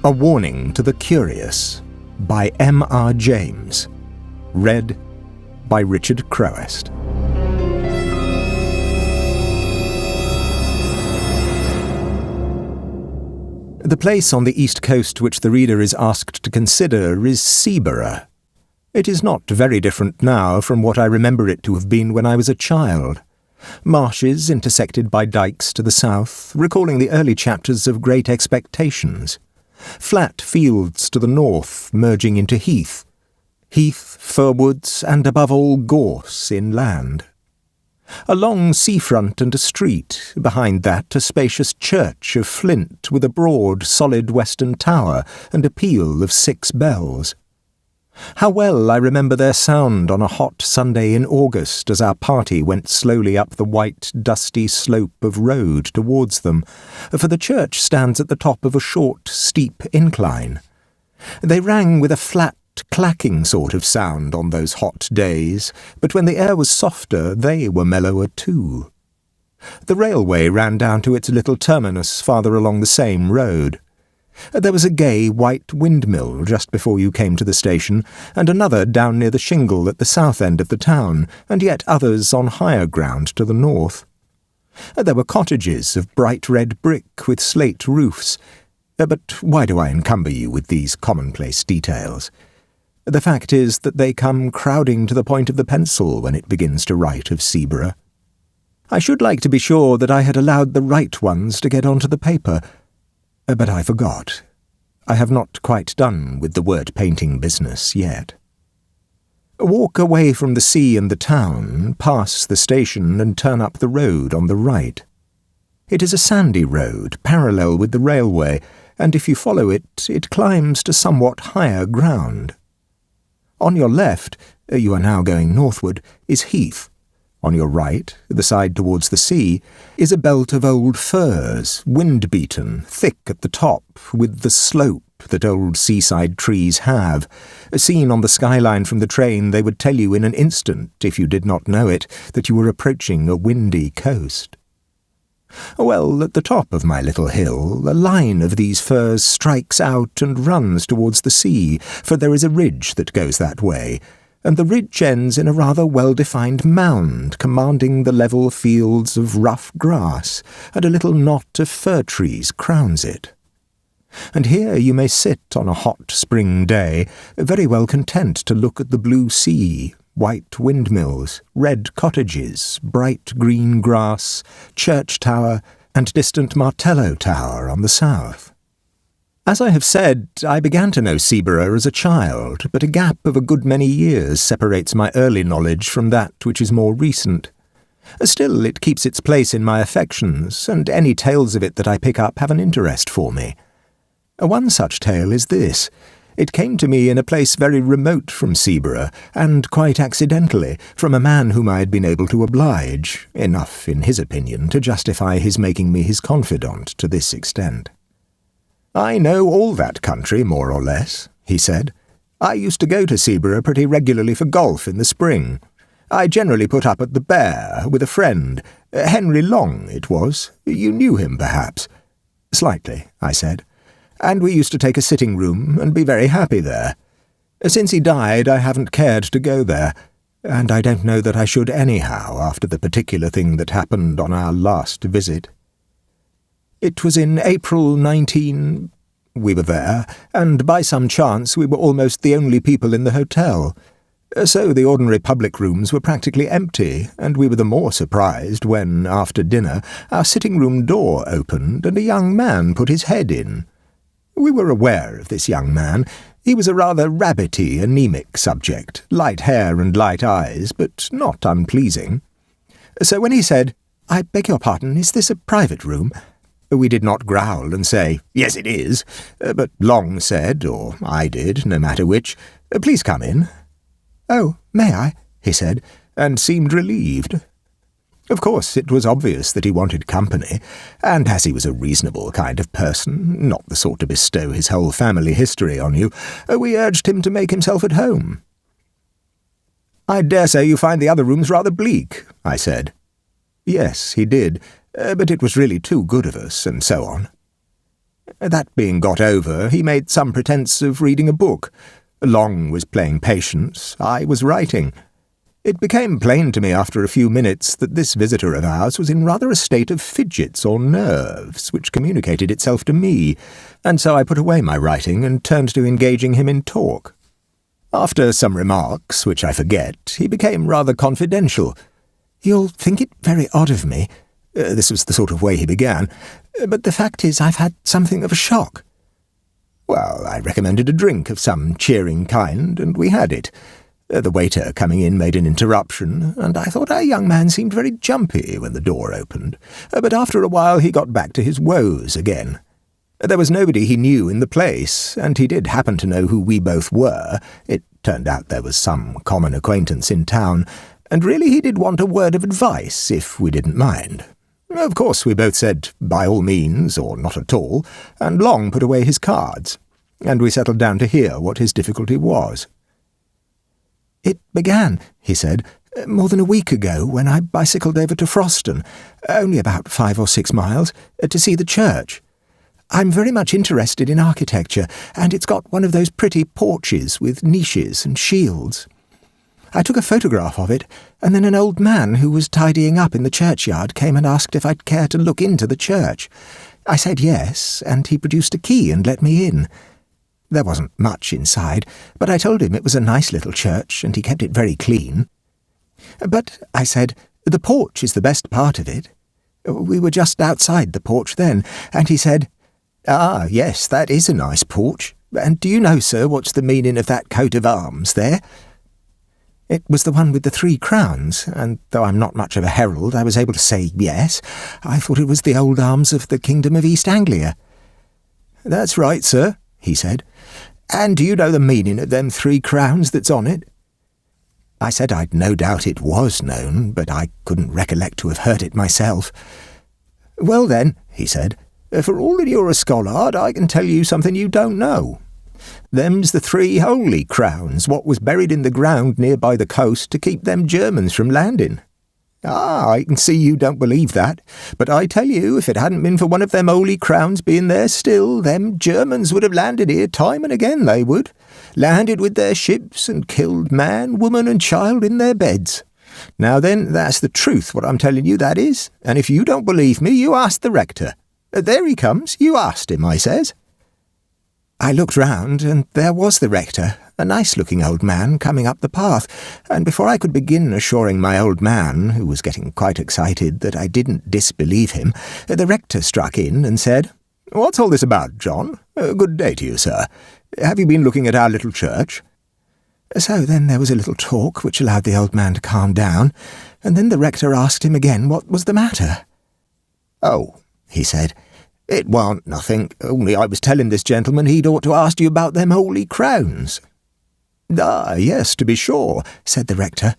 A Warning to the Curious by M.R. James. Read by Richard Crowest. The place on the east coast which the reader is asked to consider is Seaborough. It is not very different now from what I remember it to have been when I was a child. Marshes intersected by dykes to the south, recalling the early chapters of Great Expectations. Flat fields to the north, merging into heath. Heath, firwoods, and above all gorse inland. A long seafront and a street, behind that a spacious church of flint with a broad, solid western tower and a peal of 6 bells. How well I remember their sound on a hot Sunday in August as our party went slowly up the white, dusty slope of road towards them, for the church stands at the top of a short, steep incline. They rang with a flat, clacking sort of sound on those hot days, but when the air was softer they were mellower too. The railway ran down to its little terminus farther along the same road. There was a gay white windmill just before you came to the station, and another down near the shingle at the south end of the town, and yet others on higher ground to the north. There were cottages of bright red brick with slate roofs, but why do I encumber you with these commonplace details? The fact is that they come crowding to the point of the pencil when it begins to write of Seaborough. I should like to be sure that I had allowed the right ones to get onto the paper, but I forgot. I have not quite done with the word-painting business yet. Walk away from the sea and the town, pass the station and turn up the road on the right. It is a sandy road, parallel with the railway, and if you follow it, it climbs to somewhat higher ground. On your left, you are now going northward, is heath. On your right, the side towards the sea, is a belt of old firs, wind-beaten, thick at the top, with the slope that old seaside trees have. Seen on the skyline from the train, they would tell you in an instant, if you did not know it, that you were approaching a windy coast. Well, at the top of my little hill, a line of these firs strikes out and runs towards the sea, for there is a ridge that goes that way, and the ridge ends in a rather well-defined mound commanding the level fields of rough grass, and a little knot of fir trees crowns it. And here you may sit on a hot spring day, very well content to look at the blue sea, white windmills, red cottages, bright green grass, church tower, and distant Martello Tower on the south. As I have said, I began to know Seaborough as a child, but a gap of a good many years separates my early knowledge from that which is more recent. Still, it keeps its place in my affections, and any tales of it that I pick up have an interest for me. One such tale is this. It came to me in a place very remote from Seaborough, and quite accidentally, from a man whom I had been able to oblige, enough, in his opinion, to justify his making me his confidant to this extent. "I know all that country, more or less," he said. "I used to go to Seaborough pretty regularly for golf in the spring. I generally put up at the Bear, with a friend. Henry Long, it was. You knew him, perhaps?" "Slightly," I said. "And we used to take a sitting-room and be very happy there. Since he died, I haven't cared to go there, and I don't know that I should anyhow after the particular thing that happened on our last visit. It was in April 19... We were there, and by some chance we were almost the only people in the hotel. So the ordinary public rooms were practically empty, and we were the more surprised when, after dinner, our sitting-room door opened and a young man put his head in. We were aware of this young man. He was a rather rabbity, anemic subject, light hair and light eyes, but not unpleasing. So when he said, 'I beg your pardon, is this a private room?' we did not growl and say, 'Yes, it is,' but Long said, or I did, no matter which, 'Please come in.' 'Oh, may I?' he said, and seemed relieved. Of course, it was obvious that he wanted company, and as he was a reasonable kind of person, not the sort to bestow his whole family history on you, we urged him to make himself at home. 'I dare say you find the other rooms rather bleak,' I said. Yes, he did, but it was really too good of us, and so on. That being got over, he made some pretence of reading a book. Long was playing patience, I was writing. It became plain to me after a few minutes that this visitor of ours was in rather a state of fidgets or nerves, which communicated itself to me, and so I put away my writing and turned to engaging him in talk. After some remarks, which I forget, he became rather confidential. "You'll think it very odd of me," this was the sort of way he began, "but the fact is I've had something of a shock." Well, I recommended a drink of some cheering kind, and we had it. The waiter coming in made an interruption, and I thought our young man seemed very jumpy when the door opened, but after a while he got back to his woes again. There was nobody he knew in the place, and he did happen to know who we both were. It turned out there was some common acquaintance in town, and really he did want a word of advice, if we didn't mind. Of course we both said, by all means, or not at all, and Long put away his cards, and we settled down to hear what his difficulty was. "It began," he said, "more than a week ago when I bicycled over to Froston, only about 5 or 6 miles, to see the church. I'm very much interested in architecture, and it's got one of those pretty porches with niches and shields. I took a photograph of it, and then an old man who was tidying up in the churchyard came and asked if I'd care to look into the church. I said yes, and he produced a key and let me in. There wasn't much inside, but I told him it was a nice little church, and he kept it very clean. But, I said, the porch is the best part of it. We were just outside the porch then, and he said, 'Ah, yes, that is a nice porch. And do you know, sir, what's the meaning of that coat of arms there?' It was the one with the 3 crowns, and though I'm not much of a herald, I was able to say yes. I thought it was the old arms of the Kingdom of East Anglia." "That's right, sir," he said. "And do you know the meaning of them 3 crowns that's on it?" I said I'd no doubt it was known, but I couldn't recollect to have heard it myself. "Well then," he said, "for all that you're a scholard, I can tell you something you don't know. Them's the 3 holy crowns what was buried in the ground near by the coast to keep them Germans from landing. Ah, I can see you don't believe that, but I tell you, if it hadn't been for one of them holy crowns being there still, them Germans would have landed here time and again, they would. Landed with their ships and killed man, woman and child in their beds. Now then, that's the truth, what I'm telling you, that is, and if you don't believe me, you ask the rector. There he comes, you asked him, I says." I looked round, and there was the rector, a nice-looking old man, coming up the path, and before I could begin assuring my old man, who was getting quite excited, that I didn't disbelieve him, the rector struck in and said, "What's all this about, John? Good day to you, sir. Have you been looking at our little church?" So then there was a little talk, which allowed the old man to calm down, and then the rector asked him again what was the matter. "Oh," he said, "it warn't nothing, only I was telling this gentleman he'd ought to ask you about them holy crowns." "Ah, yes, to be sure," said the rector.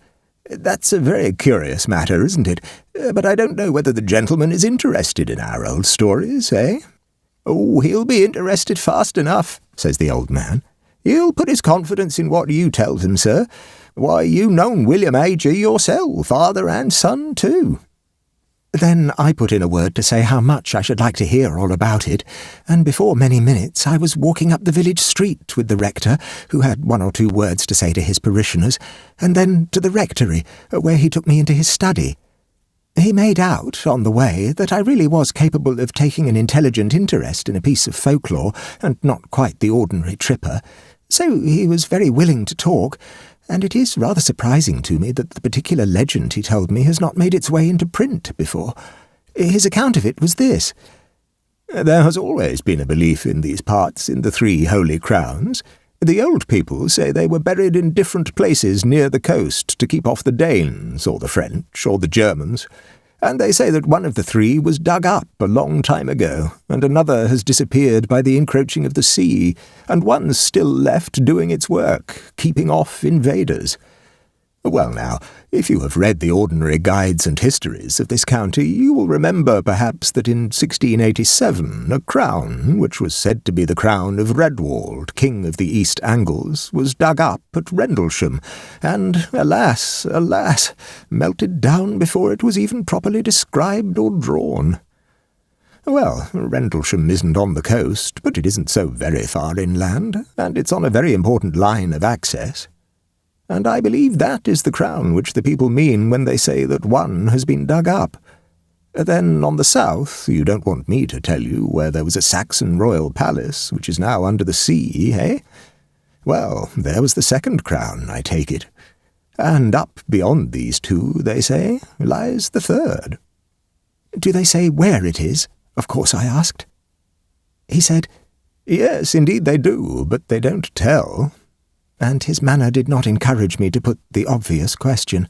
"That's a very curious matter, isn't it? But I don't know whether the gentleman is interested in our old stories, eh?" "Oh, he'll be interested fast enough," says the old man. "He'll put his confidence in what you tells him, sir. Why, you known William Ager yourself, father and son too." Then I put in a word to say how much I should like to hear all about it, and before many minutes I was walking up the village street with the rector, who had 1 or 2 words to say to his parishioners, and then to the rectory, where he took me into his study. He made out, on the way, that I really was capable of taking an intelligent interest in a piece of folklore, and not quite the ordinary tripper, so he was very willing to talk, and it is rather surprising to me that the particular legend he told me has not made its way into print before. His account of it was this. "There has always been a belief in these parts in the 3 holy crowns. The old people say they were buried in different places near the coast to keep off the Danes, or the French, or the Germans, and they say that one of the 3 was dug up a long time ago, and another has disappeared by the encroaching of the sea, and one's still left doing its work, keeping off invaders. Well now, if you have read the ordinary guides and histories of this county, you will remember perhaps that in 1687 a crown, which was said to be the crown of Redwald, King of the East Angles, was dug up at Rendlesham, and, alas, alas, melted down before it was even properly described or drawn. Well, Rendlesham isn't on the coast, but it isn't so very far inland, and it's on a very important line of access. And I believe that is the crown which the people mean when they say that one has been dug up. Then on the south, you don't want me to tell you where there was a Saxon royal palace, which is now under the sea, eh? Well, there was the second crown, I take it. And up beyond these two, they say, lies the third. Do they say where it is? Of course, I asked. He said, yes, indeed they do, but they don't tell. And his manner did not encourage me to put the obvious question.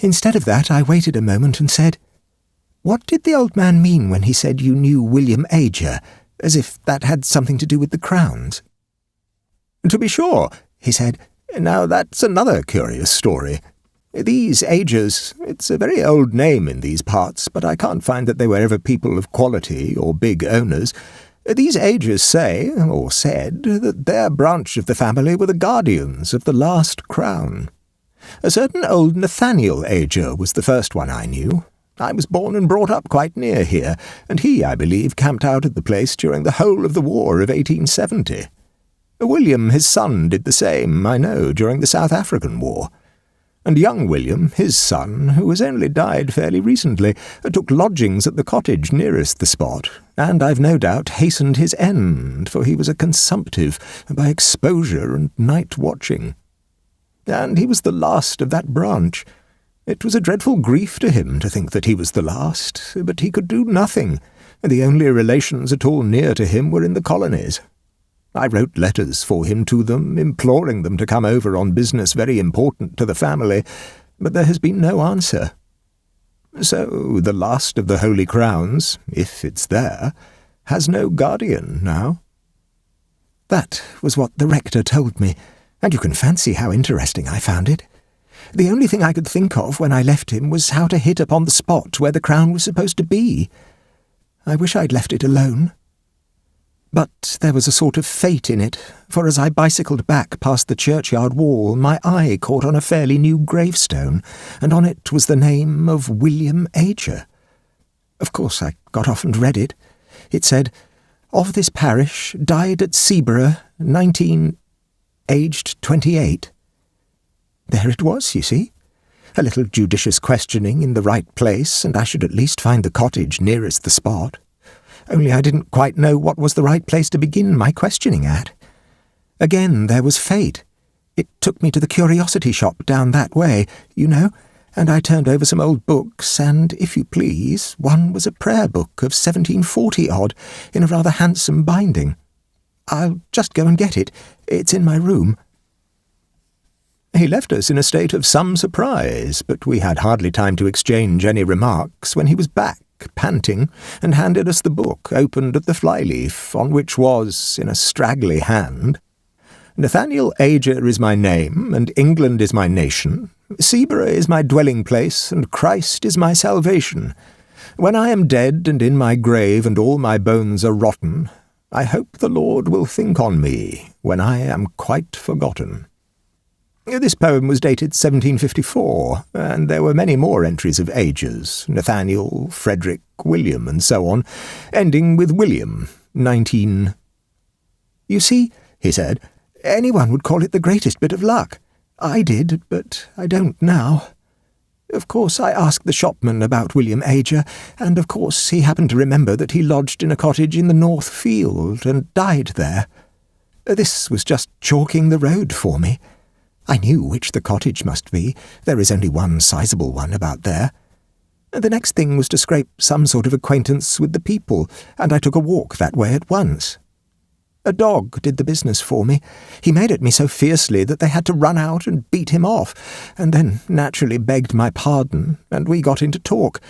Instead of that, I waited a moment and said, what did the old man mean when he said you knew William Ager, as if that had something to do with the crowns? To be sure, he said. Now that's another curious story. These Agers, it's a very old name in these parts, but I can't find that they were ever people of quality or big owners. These Agers say, or said, that their branch of the family were the guardians of the last crown. A certain old Nathaniel Ager was the first one I knew. I was born and brought up quite near here, and he, I believe, camped out at the place during the whole of the War of 1870. William, his son, did the same, I know, during the South African War. And young William, his son, who has only died fairly recently, took lodgings at the cottage nearest the spot, and I've no doubt hastened his end, for he was a consumptive by exposure and night watching. And he was the last of that branch. It was a dreadful grief to him to think that he was the last, but he could do nothing. The only relations at all near to him were in the colonies. I wrote letters for him to them, imploring them to come over on business very important to the family, but there has been no answer. So the last of the Holy Crowns, if it's there, has no guardian now. That was what the rector told me, and you can fancy how interesting I found it. The only thing I could think of when I left him was how to hit upon the spot where the crown was supposed to be. I wish I'd left it alone. But there was a sort of fate in it, for as I bicycled back past the churchyard wall, my eye caught on a fairly new gravestone, and on it was the name of William Ager. Of course, I got off and read it. It said, of this parish, died at Seaburgh, aged 28. There it was, you see. A little judicious questioning in the right place, and I should at least find the cottage nearest the spot. Only I didn't quite know what was the right place to begin my questioning at. Again, there was fate. It took me to the curiosity shop down that way, you know, and I turned over some old books, and, if you please, one was a prayer book of 1740-odd, in a rather handsome binding. I'll just go and get it. It's in my room. He left us in a state of some surprise, but we had hardly time to exchange any remarks when he was back, panting, and handed us the book, opened at the flyleaf, on which was, in a straggly hand, Nathaniel Ager is my name, and England is my nation. Seaburgh is my dwelling place, and Christ is my salvation. When I am dead and in my grave, and all my bones are rotten, I hope the Lord will think on me when I am quite forgotten. This poem was dated 1754, and there were many more entries of Agers, Nathaniel, Frederick, William, and so on, ending with William, 19... You see, he said, anyone would call it the greatest bit of luck. I did, but I don't now. Of course, I asked the shopman about William Ager, and of course he happened to remember that he lodged in a cottage in the North Field, and died there. This was just chalking the road for me. I knew which the cottage must be. There is only one sizable one about there. The next thing was to scrape some sort of acquaintance with the people, and I took a walk that way at once. A dog did the business for me. He made at me so fiercely that they had to run out and beat him off, and then naturally begged my pardon, and we got into talk.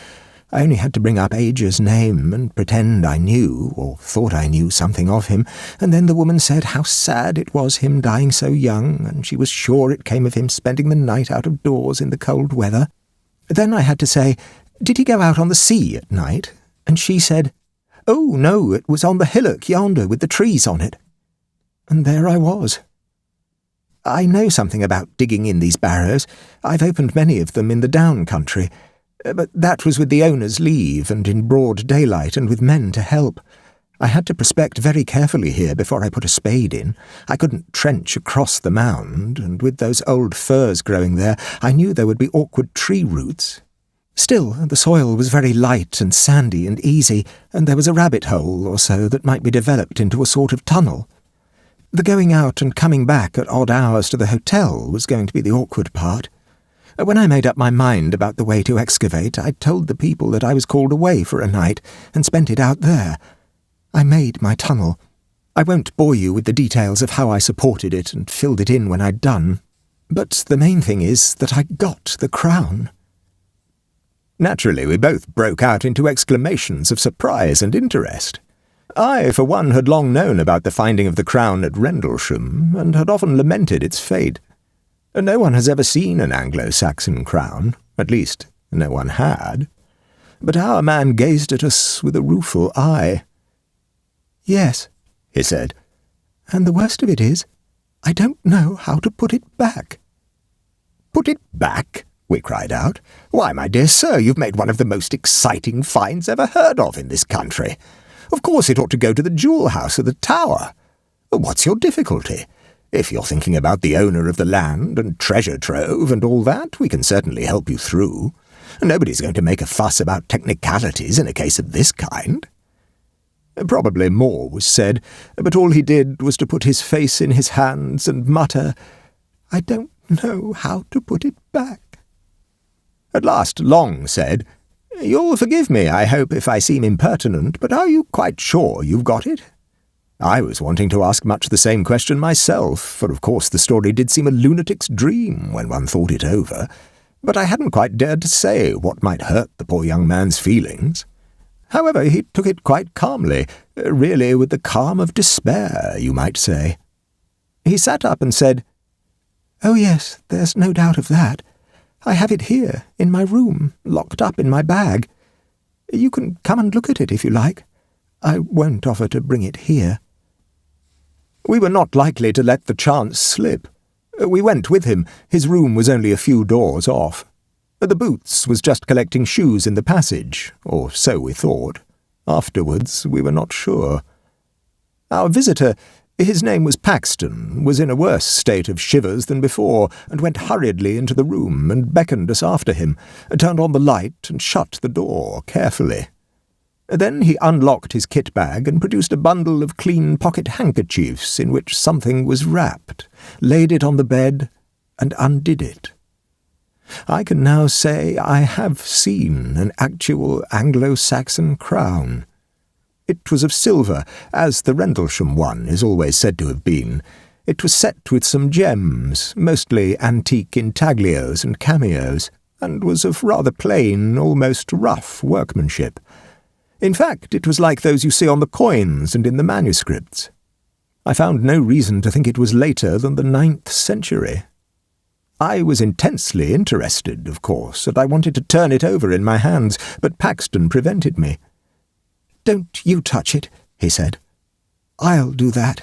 I only had to bring up Ager's name and pretend I knew, or thought I knew, something of him, and then the woman said how sad it was him dying so young, and she was sure it came of him spending the night out of doors in the cold weather. Then I had to say, did he go out on the sea at night? And she said, oh, no, it was on the hillock yonder with the trees on it. And there I was. I know something about digging in these barrows. I've opened many of them in the down country. But that was with the owner's leave, and in broad daylight, and with men to help. I had to prospect very carefully here before I put a spade in. I couldn't trench across the mound, and with those old firs growing there, I knew there would be awkward tree roots. Still, the soil was very light and sandy and easy, and there was a rabbit hole or so that might be developed into a sort of tunnel. The going out and coming back at odd hours to the hotel was going to be the awkward part. When I made up my mind about the way to excavate, I told the people that I was called away for a night and spent it out there. I made my tunnel. I won't bore you with the details of how I supported it and filled it in when I'd done, but the main thing is that I got the crown. Naturally, we both broke out into exclamations of surprise and interest. I, for one, had long known about the finding of the crown at Rendlesham, and had often lamented its fate. No one has ever seen an Anglo-Saxon crown, at least no one had. But our man gazed at us with a rueful eye. "Yes," he said, "and the worst of it is, I don't know how to put it back." "Put it back?" we cried out. "Why, my dear sir, you've made one of the most exciting finds ever heard of in this country. Of course it ought to go to the jewel house of the Tower. What's your difficulty? If you're thinking about the owner of the land and treasure trove and all that, we can certainly help you through. Nobody's going to make a fuss about technicalities in a case of this kind." Probably more was said, but all he did was to put his face in his hands and mutter, "I don't know how to put it back." At last Long said, "You'll forgive me, I hope, if I seem impertinent, but are you quite sure you've got it?" I was wanting to ask much the same question myself, for of course the story did seem a lunatic's dream when one thought it over, but I hadn't quite dared to say what might hurt the poor young man's feelings. However, he took it quite calmly, really with the calm of despair, you might say. He sat up and said, "Oh yes, there's no doubt of that. I have it here, in my room, locked up in my bag. You can come and look at it if you like. I won't offer to bring it here." We were not likely to let the chance slip. We went with him. His room was only a few doors off. The Boots was just collecting shoes in the passage, or so we thought. Afterwards, we were not sure. Our visitor, his name was Paxton, was in a worse state of shivers than before, and went hurriedly into the room and beckoned us after him, turned on the light and shut the door carefully. Then he unlocked his kit-bag and produced a bundle of clean pocket handkerchiefs in which something was wrapped, laid it on the bed, and undid it. I can now say I have seen an actual Anglo-Saxon crown. It was of silver, as the Rendlesham one is always said to have been. It was set with some gems, mostly antique intaglios and cameos, and was of rather plain, almost rough workmanship. In fact, it was like those you see on the coins and in the manuscripts. I found no reason to think it was later than the 9th century. I was intensely interested, of course, and I wanted to turn it over in my hands, but Paxton prevented me. "Don't you touch it," he said. "I'll do that."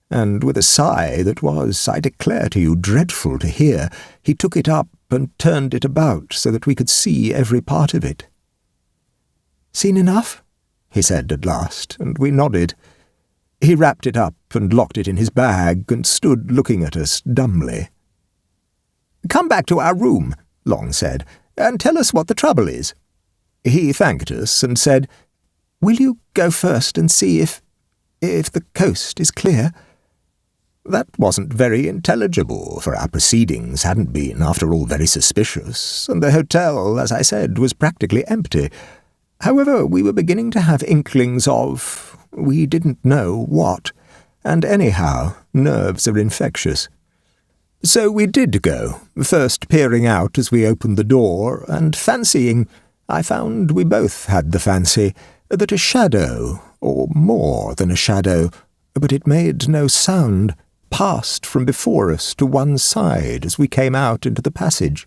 And with a sigh that was, I declare to you, dreadful to hear, he took it up and turned it about so that we could see every part of it. "Seen enough?" he said at last, and we nodded. He wrapped it up and locked it in his bag and stood looking at us dumbly. "Come back to our room," Long said, "and tell us what the trouble is." He thanked us and said, "Will you go first and see if the coast is clear?" That wasn't very intelligible, for our proceedings hadn't been, after all, very suspicious, and the hotel, as I said, was practically empty. However, we were beginning to have inklings of, we didn't know what, and anyhow, nerves are infectious. So we did go, first peering out as we opened the door, and fancying, I found we both had the fancy, that a shadow, or more than a shadow, but it made no sound, passed from before us to one side as we came out into the passage.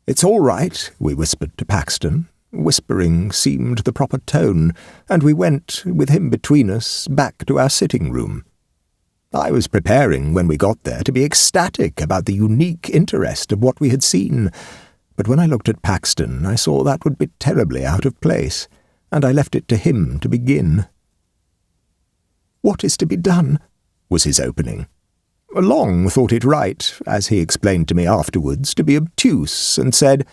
"It's all right," we whispered to Paxton. Whispering seemed the proper tone, and we went, with him between us, back to our sitting-room. I was preparing, when we got there, to be ecstatic about the unique interest of what we had seen, But when I looked at Paxton, I saw that would be terribly out of place, and I left it to him to begin. "What is to be done?" was his opening. Long thought it right, as he explained to me afterwards, to be obtuse, and said,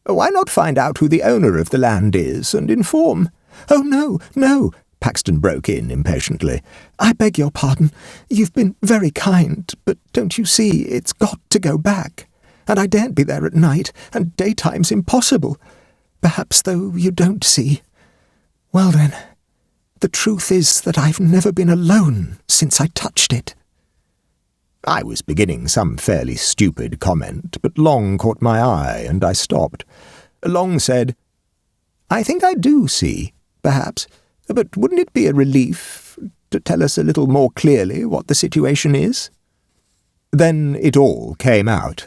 "Why not find out who the owner of the land is, and inform—" "Oh, no, no," Paxton broke in impatiently. "I beg your pardon. You've been very kind, but don't you see it's got to go back? And I daren't be there at night, and daytime's impossible. Perhaps, though, you don't see. Well, then, the truth is that I've never been alone since I touched it." I was beginning some fairly stupid comment, but Long caught my eye, and I stopped. Long said, "I think I do see, perhaps, but wouldn't it be a relief to tell us a little more clearly what the situation is?" Then it all came out.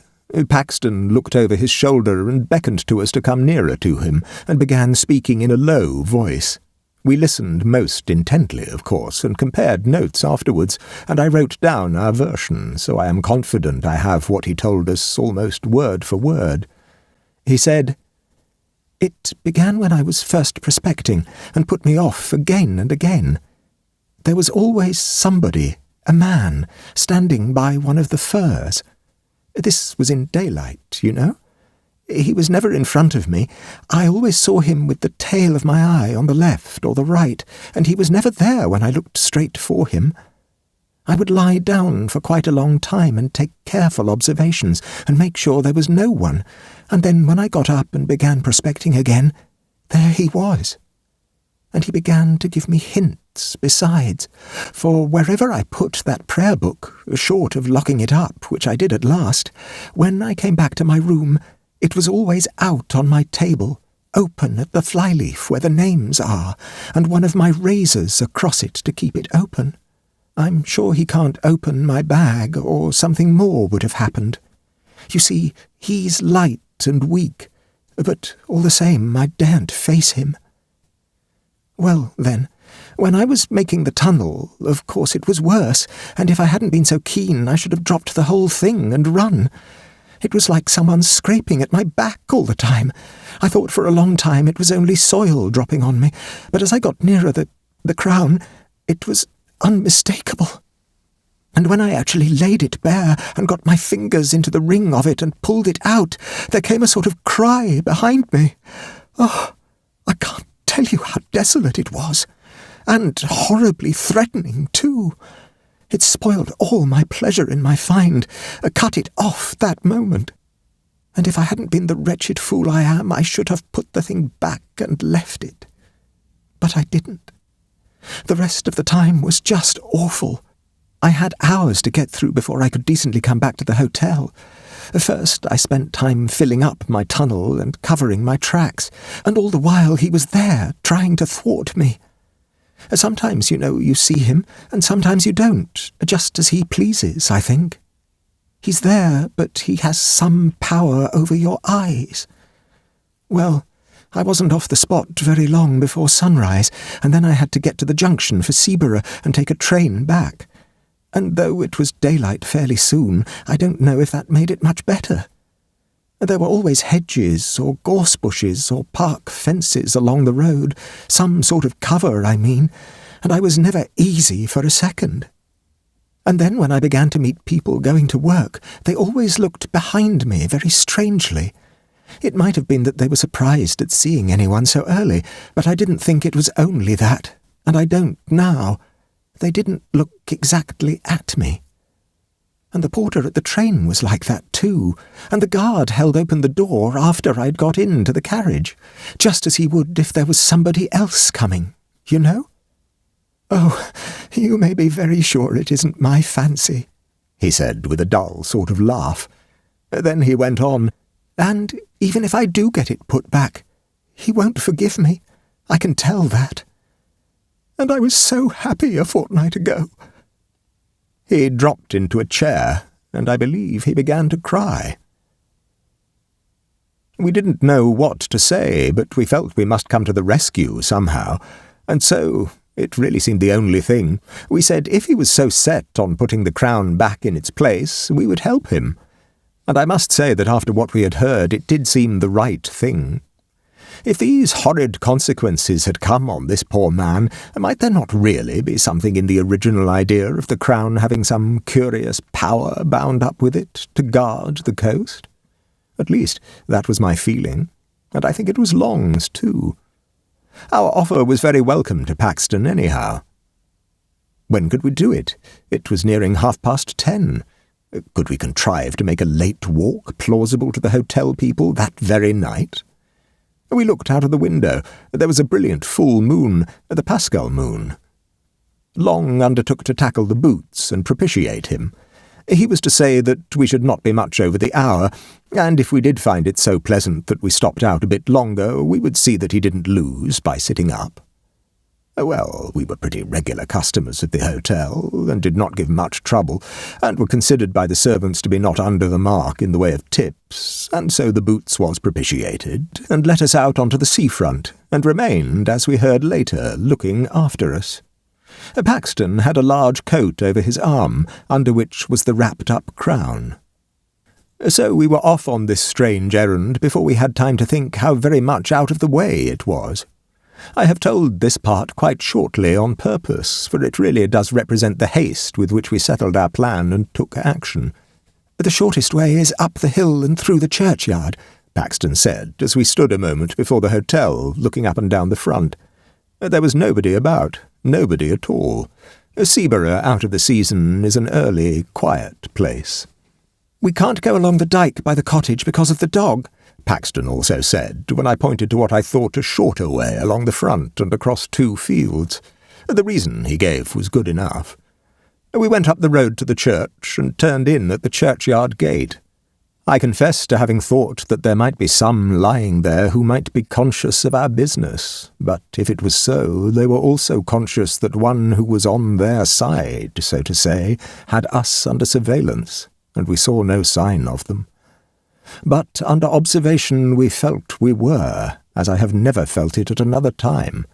Paxton looked over his shoulder and beckoned to us to come nearer to him, and began speaking in a low voice. We listened most intently, of course, and compared notes afterwards, and I wrote down our version, so I am confident I have what he told us almost word for word. He said, "It began when I was first prospecting, and put me off again and again. There was always somebody, a man, standing by one of the firs. This was in daylight, you know. He was never in front of me. I always saw him with the tail of my eye on the left or the right, and he was never there when I looked straight for him. I would lie down for quite a long time and take careful observations and make sure there was no one, and then when I got up and began prospecting again, there he was. And he began to give me hints besides, for wherever I put that prayer book, short of locking it up, which I did at last, when I came back to my room, it was always out on my table, open at the flyleaf where the names are, and one of my razors across it to keep it open. I'm sure he can't open my bag, or something more would have happened. You see, he's light and weak, but all the same I daren't face him. Well, then, when I was making the tunnel, of course it was worse, and if I hadn't been so keen I should have dropped the whole thing and run. It was like someone scraping at my back all the time. I thought for a long time it was only soil dropping on me, but as I got nearer the crown, it was unmistakable. And when I actually laid it bare and got my fingers into the ring of it and pulled it out, there came a sort of cry behind me. Oh, I can't tell you how desolate it was, and horribly threatening too. It spoiled all my pleasure in my find, cut it off that moment. And if I hadn't been the wretched fool I am, I should have put the thing back and left it. But I didn't. The rest of the time was just awful. I had hours to get through before I could decently come back to the hotel. First, I spent time filling up my tunnel and covering my tracks, and all the while he was there, trying to thwart me. Sometimes, you know, you see him, and sometimes you don't, just as he pleases, I think. He's there, but he has some power over your eyes. Well, I wasn't off the spot very long before sunrise, and then I had to get to the junction for Seaborough and take a train back. And though it was daylight fairly soon, I don't know if that made it much better. There were always hedges or gorse bushes or park fences along the road, some sort of cover, I mean, and I was never easy for a second. And then when I began to meet people going to work, they always looked behind me very strangely. It might have been that they were surprised at seeing anyone so early, but I didn't think it was only that, and I don't now. They didn't look exactly at me. And the porter at the train was like that too, and the guard held open the door after I'd got into the carriage, just as he would if there was somebody else coming, you know? Oh, you may be very sure it isn't my fancy, he said with a dull sort of laugh. Then he went on, and even if I do get it put back, he won't forgive me, I can tell that. And I was so happy a fortnight ago. He dropped into a chair, and I believe he began to cry. We didn't know what to say, but we felt we must come to the rescue somehow, and so, it really seemed the only thing, we said if he was so set on putting the crown back in its place, we would help him. and I must say that after what we had heard it did seem the right thing. If these horrid consequences had come on this poor man, might there not really be something in the original idea of the Crown having some curious power bound up with it to guard the coast? At least, that was my feeling, and I think it was Long's too. Our offer was very welcome to Paxton, anyhow. When could we do it? It was nearing 10:30. Could we contrive to make a late walk plausible to the hotel people that very night? We looked out of the window. There was a brilliant full moon, the Paschal moon. Long undertook to tackle the boots and propitiate him. He was to say that we should not be much over the hour, and if we did find it so pleasant that we stopped out a bit longer, we would see that he didn't lose by sitting up. Well, we were pretty regular customers at the hotel, and did not give much trouble, and were considered by the servants to be not under the mark in the way of tips, and so the boots was propitiated, and let us out onto the seafront, and remained, as we heard later, looking after us. Paxton had a large coat over his arm, under which was the wrapped-up crown. So we were off on this strange errand before we had time to think how very much out of the way it was. I have told this part quite shortly on purpose, for it really does represent the haste with which we settled our plan and took action. "The shortest way is up the hill and through the churchyard," Paxton said, as we stood a moment before the hotel, looking up and down the front. There was nobody about, nobody at all. Seaborough, out of the season, is an early, quiet place. "We can't go along the dyke by the cottage because of the dog," Paxton also said, when I pointed to what I thought a shorter way along the front and across 2 fields. The reason he gave was good enough. We went up the road to the church and turned in at the churchyard gate. I confess to having thought that there might be some lying there who might be conscious of our business, but if it was so, they were also conscious that one who was on their side, so to say, had us under surveillance, and we saw no sign of them. But under observation we felt we were, as I have never felt it at another time.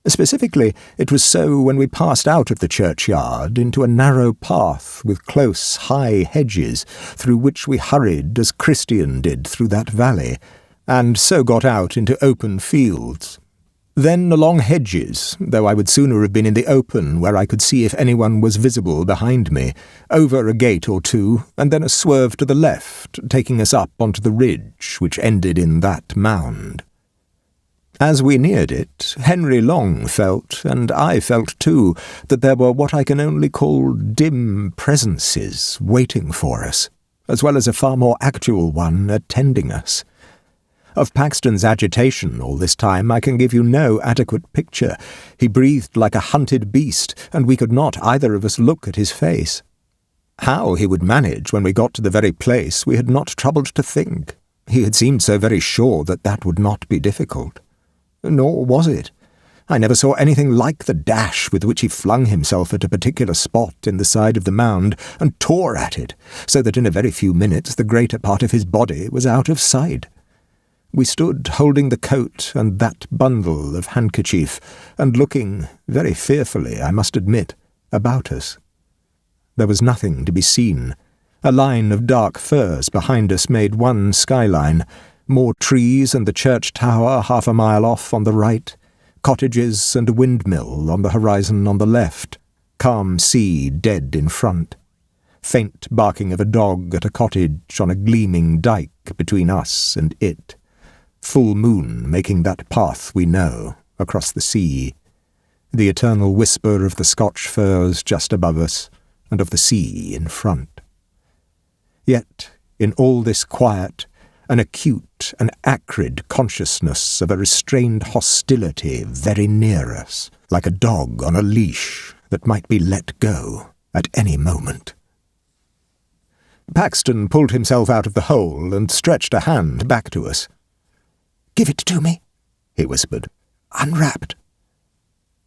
Specifically, it was so when we passed out of the churchyard into a narrow path with close, high hedges, through which we hurried as Christian did through that valley, and so got out into open fields. Then along hedges, though I would sooner have been in the open, where I could see if anyone was visible behind me, over a gate or two, and then a swerve to the left, taking us up onto the ridge, which ended in that mound. As we neared it, Henry Long felt, and I felt too, that there were what I can only call dim presences waiting for us, as well as a far more actual one attending us. Of Paxton's agitation all this time I can give you no adequate picture. He breathed like a hunted beast, and we could not either of us look at his face. How he would manage when we got to the very place we had not troubled to think. He had seemed so very sure that that would not be difficult. Nor was it. I never saw anything like the dash with which he flung himself at a particular spot in the side of the mound and tore at it, so that in a very few minutes the greater part of his body was out of sight. We stood holding the coat and that bundle of handkerchief, and looking, very fearfully, I must admit, about us. There was nothing to be seen. A line of dark firs behind us made one skyline, more trees and the church tower 1/2 a mile off on the right, cottages and a windmill on the horizon on the left, calm sea dead in front, faint barking of a dog at a cottage on a gleaming dyke between us and it, full moon making that path we know across the sea, the eternal whisper of the Scotch firs just above us and of the sea in front. Yet, in all this quiet, an acute and acrid consciousness of a restrained hostility very near us, like a dog on a leash that might be let go at any moment. Paxton pulled himself out of the hole and stretched a hand back to us. "Give it to me," he whispered. "Unwrapped."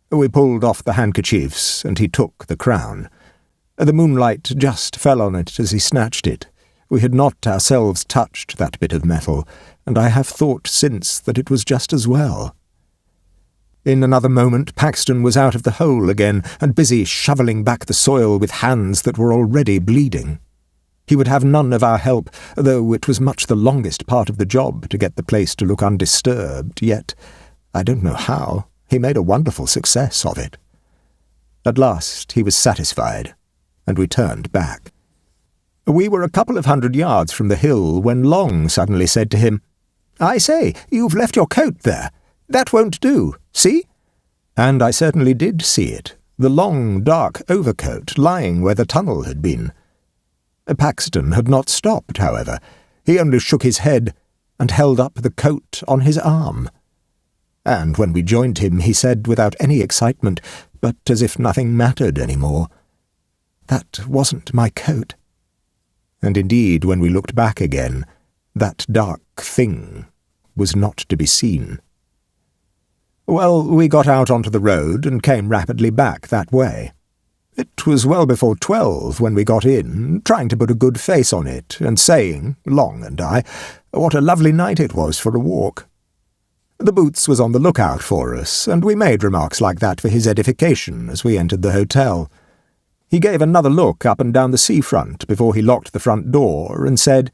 We pulled off the handkerchiefs, and he took the crown. The moonlight just fell on it as he snatched it. We had not ourselves touched that bit of metal, and I have thought since that it was just as well. In another moment Paxton was out of the hole again, and busy shovelling back the soil with hands that were already bleeding. He would have none of our help, though it was much the longest part of the job to get the place to look undisturbed, yet, I don't know how, he made a wonderful success of it. At last he was satisfied, and we turned back. We were a couple of 100 yards from the hill when Long suddenly said to him, "I say, you've left your coat there. That won't do. See?" And I certainly did see it, the long, dark overcoat lying where the tunnel had been. Paxton had not stopped, however. He only shook his head and held up the coat on his arm. And when we joined him, he said without any excitement, but as if nothing mattered any more, "That wasn't my coat." And indeed, when we looked back again, that dark thing was not to be seen. Well, we got out onto the road and came rapidly back that way. It was well before 12 when we got in, trying to put a good face on it, and saying, Long and I, what a lovely night it was for a walk. The Boots was on the lookout for us, and we made remarks like that for his edification as we entered the hotel. He gave another look up and down the seafront before he locked the front door, and said,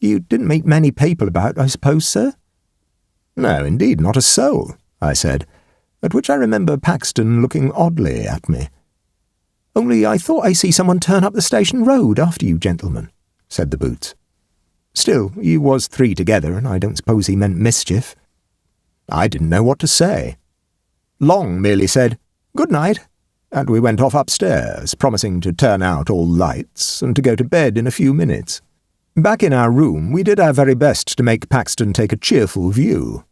"You didn't meet many people about, I suppose, sir?" "No, indeed, not a soul," I said, at which I remember Paxton looking oddly at me. "Only I thought I see someone turn up the station road after you gentlemen," said the Boots. "Still, you was 3 together, and I don't suppose he meant mischief." I didn't know what to say. Long merely said, "Good night," and we went off upstairs, promising to turn out all lights and to go to bed in a few minutes. Back in our room, we did our very best to make Paxton take a cheerful view.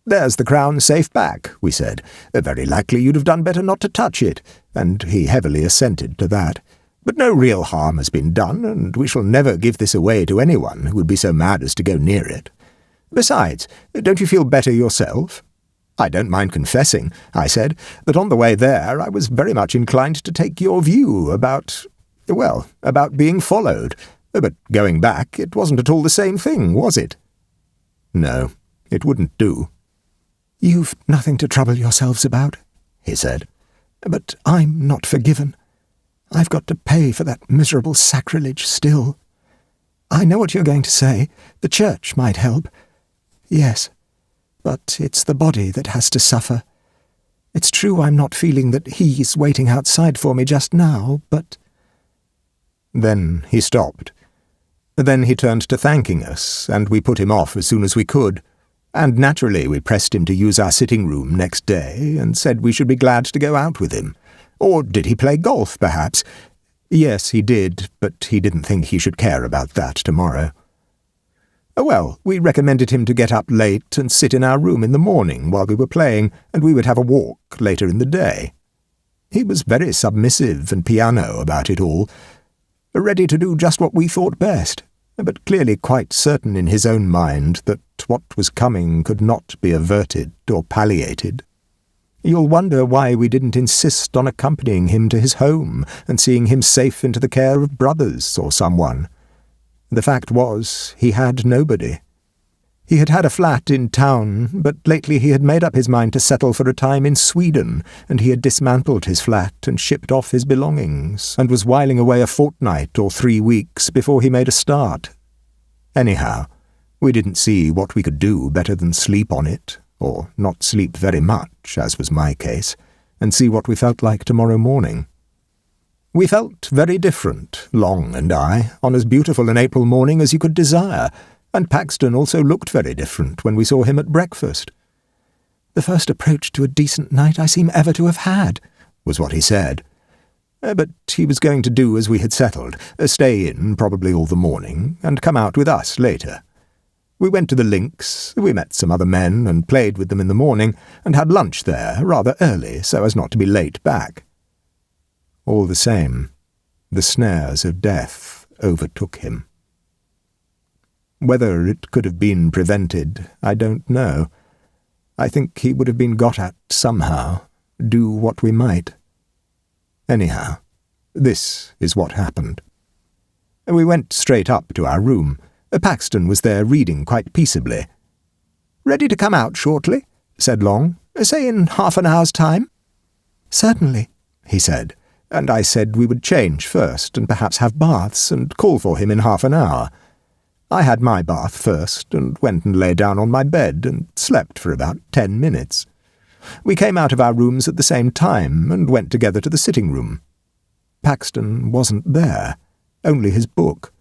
"There's the crown safe back," we said. "Very likely you'd have done better not to touch it," and he heavily assented to that. "But no real harm has been done, and we shall never give this away to anyone who would be so mad as to go near it. Besides, don't you feel better yourself?" "I don't mind confessing," I said, "that on the way there I was very much inclined to take your view about being followed. But going back, it wasn't at all the same thing, was it?" "No, it wouldn't do." "You've nothing to trouble yourselves about," he said, "but I'm not forgiven. I've got to pay for that miserable sacrilege still. I know what you're going to say. The church might help. Yes, but it's the body that has to suffer. It's true I'm not feeling that he's waiting outside for me just now, but—" Then he stopped. Then he turned to thanking us, and we put him off as soon as we could, and naturally we pressed him to use our sitting room next day, and said we should be glad to go out with him. Or did he play golf, perhaps? Yes, he did, but he didn't think he should care about that tomorrow. Well, we recommended him to get up late and sit in our room in the morning while we were playing, and we would have a walk later in the day. He was very submissive and piano about it all, ready to do just what we thought best, but clearly quite certain in his own mind that what was coming could not be averted or palliated. You'll wonder why we didn't insist on accompanying him to his home and seeing him safe into the care of brothers or someone. The fact was, he had nobody. He had had a flat in town, but lately he had made up his mind to settle for a time in Sweden, and he had dismantled his flat and shipped off his belongings, and was whiling away a fortnight or 3 weeks before he made a start. Anyhow, we didn't see what we could do better than sleep on it, or not sleep very much, as was my case, and see what we felt like tomorrow morning. We felt very different, Long and I, on as beautiful an April morning as you could desire, and Paxton also looked very different when we saw him at breakfast. "The first approach to a decent night I seem ever to have had," was what he said. But he was going to do as we had settled, stay in probably all the morning, and come out with us later. We went to the links, we met some other men, and played with them in the morning, and had lunch there rather early so as not to be late back. All the same, the snares of death overtook him. Whether it could have been prevented, I don't know. I think he would have been got at somehow, do what we might. Anyhow, this is what happened. We went straight up to our room. Paxton was there reading quite peaceably. "Ready to come out shortly?" said Long. "Say in half an hour's time?" "Certainly," he said, and I said we would change first and perhaps have baths and call for him in half an hour. I had my bath first and went and lay down on my bed and slept for about 10 minutes. We came out of our rooms at the same time and went together to the sitting-room. Paxton wasn't there, only his book.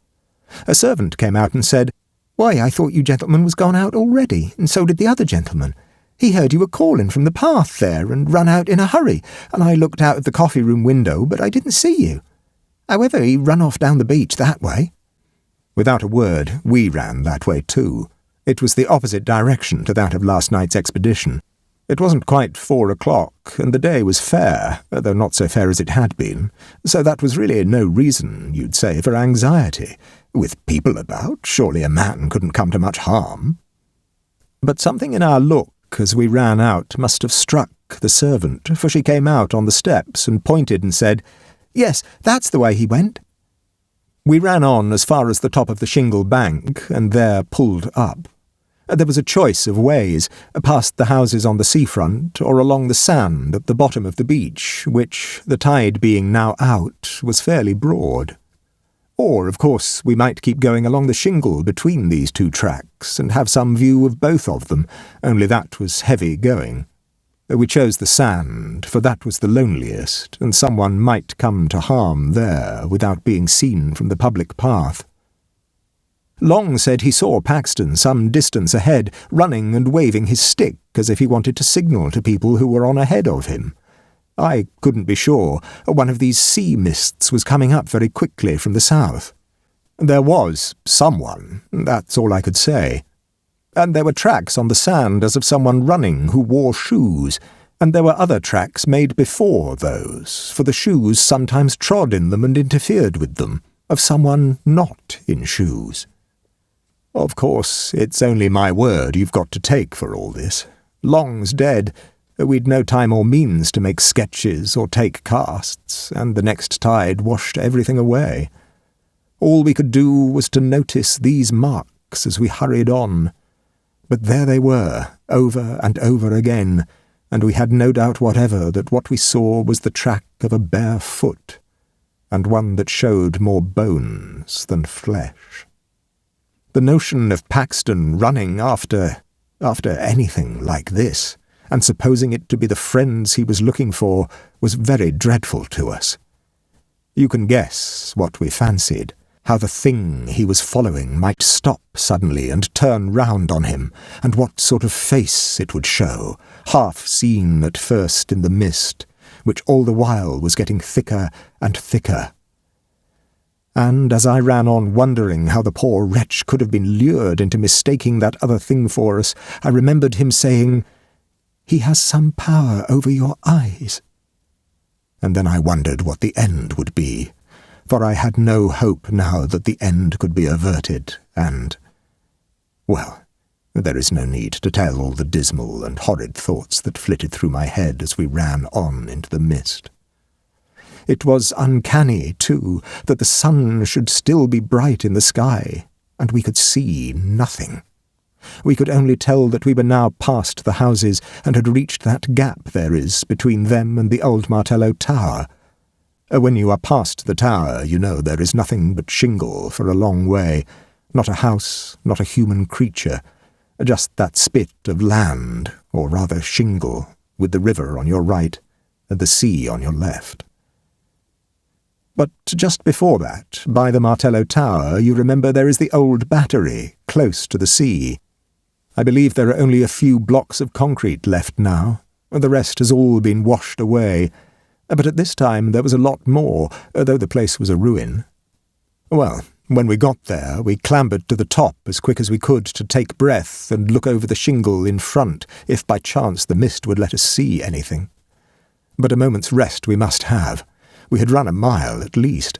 A servant came out and said, "Why, I thought you gentlemen was gone out already, and so did the other gentleman. He heard you were calling from the path there and run out in a hurry, and I looked out of the coffee-room window, but I didn't see you. However, he run off down the beach that way." Without a word, we ran that way too. It was the opposite direction to that of last night's expedition. It wasn't quite 4 o'clock, and the day was fair, though not so fair as it had been, so that was really no reason, you'd say, for anxiety. With people about, surely a man couldn't come to much harm. But something in our look as we ran out must have struck the servant, for she came out on the steps and pointed and said, "Yes, that's the way he went." We ran on as far as the top of the shingle bank, and there pulled up. There was a choice of ways, past the houses on the seafront, or along the sand at the bottom of the beach, which, the tide being now out, was fairly broad. Or, of course, we might keep going along the shingle between these two tracks, and have some view of both of them, only that was heavy going. We chose the sand, for that was the loneliest, and someone might come to harm there without being seen from the public path. Long said he saw Paxton some distance ahead, running and waving his stick as if he wanted to signal to people who were on ahead of him. I couldn't be sure. One of these sea mists was coming up very quickly from the south. There was someone, that's all I could say. And there were tracks on the sand as of someone running who wore shoes, and there were other tracks made before those, for the shoes sometimes trod in them and interfered with them, of someone not in shoes. Of course, it's only my word you've got to take for all this. Long's dead. We'd no time or means to make sketches or take casts, and the next tide washed everything away. All we could do was to notice these marks as we hurried on. But there they were, over and over again, and we had no doubt whatever that what we saw was the track of a bare foot, and one that showed more bones than flesh. The notion of Paxton running after anything like this, and supposing it to be the friends he was looking for, was very dreadful to us. You can guess what we fancied, how the thing he was following might stop suddenly and turn round on him, and what sort of face it would show, half seen at first in the mist, which all the while was getting thicker and thicker. And as I ran on wondering how the poor wretch could have been lured into mistaking that other thing for us, I remembered him saying, "He has some power over your eyes." And then I wondered what the end would be, for I had no hope now that the end could be averted, and, well, there is no need to tell all the dismal and horrid thoughts that flitted through my head as we ran on into the mist. It was uncanny, too, that the sun should still be bright in the sky, and we could see nothing. We could only tell that we were now past the houses and had reached that gap there is between them and the old Martello Tower. When you are past the tower, you know there is nothing but shingle for a long way, not a house, not a human creature, just that spit of land, or rather shingle, with the river on your right and the sea on your left. But just before that, by the Martello Tower, you remember there is the old battery, close to the sea. I believe there are only a few blocks of concrete left now. The rest has all been washed away. But at this time there was a lot more, though the place was a ruin. Well, when we got there, we clambered to the top as quick as we could to take breath and look over the shingle in front, if by chance the mist would let us see anything. But a moment's rest we must have. We had run a mile at least.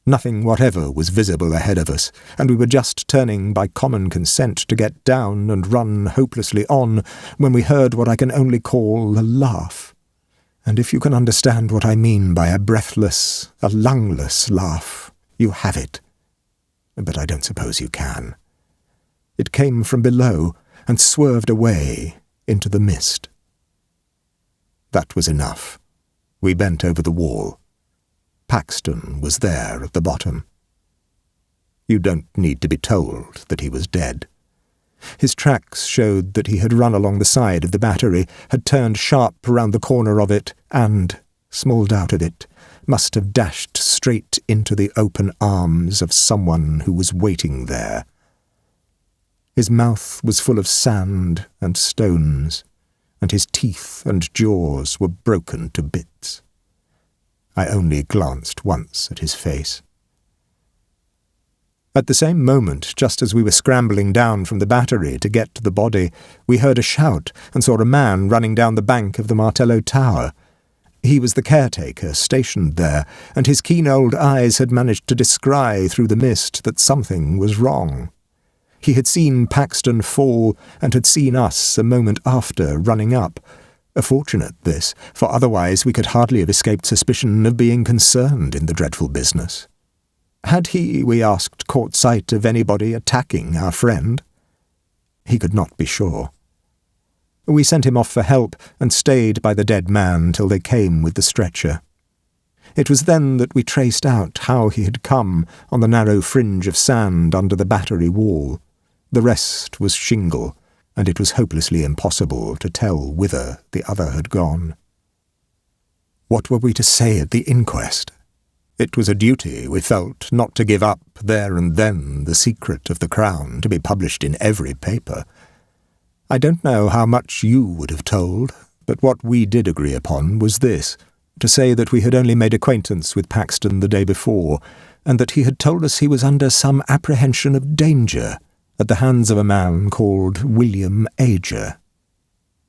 Nothing whatever was visible ahead of us, and we were just turning by common consent to get down and run hopelessly on, when we heard what I can only call a laugh. And if you can understand what I mean by a breathless, a lungless laugh, you have it. But I don't suppose you can. It came from below and swerved away into the mist. That was enough. We bent over the wall Paxton was there at the bottom. You don't need to be told that he was dead. His tracks showed that he had run along the side of the battery, had turned sharp round the corner of it, and, small doubt of it, must have dashed straight into the open arms of someone who was waiting there. His mouth was full of sand and stones, and his teeth and jaws were broken to bits. I only glanced once at his face. At the same moment, just as we were scrambling down from the battery to get to the body, we heard a shout and saw a man running down the bank of the Martello Tower. He was the caretaker stationed there, and his keen old eyes had managed to descry through the mist that something was wrong. He had seen Paxton fall, and had seen us a moment after running up. Fortunate, this, for otherwise we could hardly have escaped suspicion of being concerned in the dreadful business. Had he, we asked, caught sight of anybody attacking our friend? He could not be sure. We sent him off for help, and stayed by the dead man till they came with the stretcher. It was then that we traced out how he had come on the narrow fringe of sand under the battery wall. The rest was shingle, and it was hopelessly impossible to tell whither the other had gone. What were we to say at the inquest? It was a duty, we felt, not to give up there and then the secret of the Crown to be published in every paper. I don't know how much you would have told, but what we did agree upon was this, to say that we had only made acquaintance with Paxton the day before, and that he had told us he was under some apprehension of danger at the hands of a man called William Ager.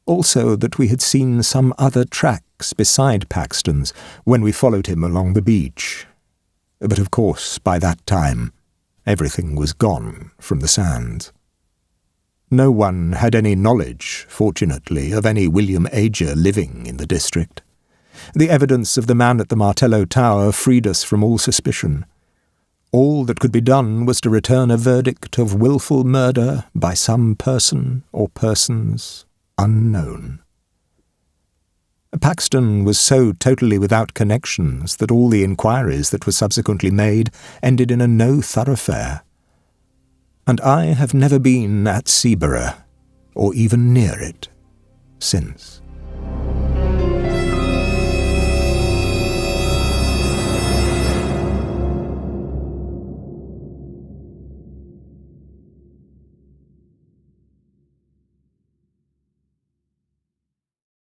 Also that we had seen some other tracks beside Paxton's when we followed him along the beach. But of course, by that time, everything was gone from the sands. No one had any knowledge, fortunately, of any William Ager living in the district. The evidence of the man at the Martello Tower freed us from all suspicion. All that could be done was to return a verdict of wilful murder by some person or persons unknown. Paxton was so totally without connections that all the inquiries that were subsequently made ended in a no thoroughfare. And I have never been at Seaburgh, or even near it, since.